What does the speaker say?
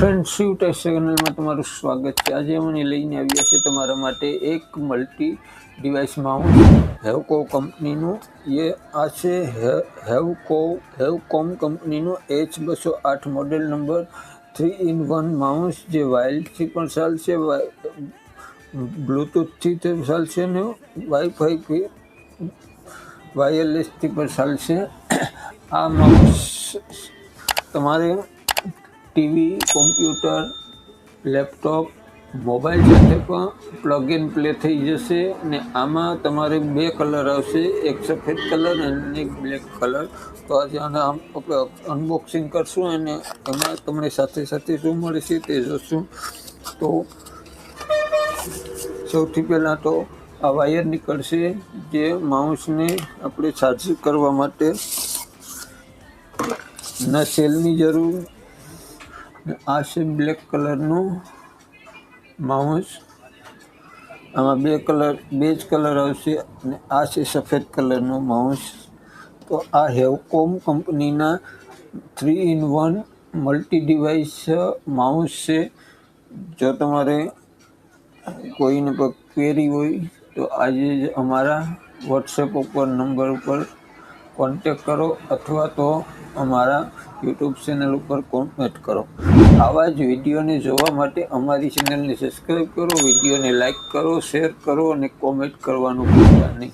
Friends YouTube ચેનલમાં તમારું સ્વાગત છે। આજે અમે લઈને આવ્યા છે તમારા માટે એક મલ્ટી ડિવાઇસ માઉસ હેવકો કંપનીનું। આ છે હેવકોમ કંપનીનું H208 model number 3-in-1 mouse, જે વાયરથી પણ ચાલશે, બ્લૂટૂથથી ચાલશે ને વાઈફાઈ વાયરલેસથી પણ ચાલશે। આ માઉસ તમારે ટીવી, કોમ્પ્યુટર, લેપટોપ, મોબાઈલ સાથે પણ પ્લગ એન્ડ પ્લે થઈ જશે। ને આમાં તમારે બે કલર આવશે, એક સફેદ કલર અને એક બ્લેક કલર। તો આજે આને આપણે અનબોક્સિંગ કરશું અને એમાં તમને સાથે સાથે શું મળે છે તે જોશું। તો સૌથી પહેલાં તો આ વાયર નીકળશે, જે માઉસને આપણે ચાર્જ કરવા માટે ના સેલની જરૂર। આ છે બ્લેક કલરનું માઉસ, આમાં બે જ કલર આવશે અને આ છે સફેદ કલરનું માઉસ। તો આ હેવકોમ કંપનીના 3-in-1 મલ્ટી ડિવાઇસ માઉસ છે। જો તમારે કોઈને પર ક્વેરી હોય તો આજે જ અમારા વોટ્સએપ ઉપર નંબર ઉપર કોન્ટેક કરો અથવા તો અમારા યુટ્યુબ ચેનલ ઉપર કોમેન્ટ કરો। આવા જ વિડીયોને જોવા માટે અમારી ચેનલને સબસ્ક્રાઈબ કરો, વિડીયોને લાઈક કરો, શેર કરો અને કોમેન્ટ કરવાનું ભૂલતા નહીં।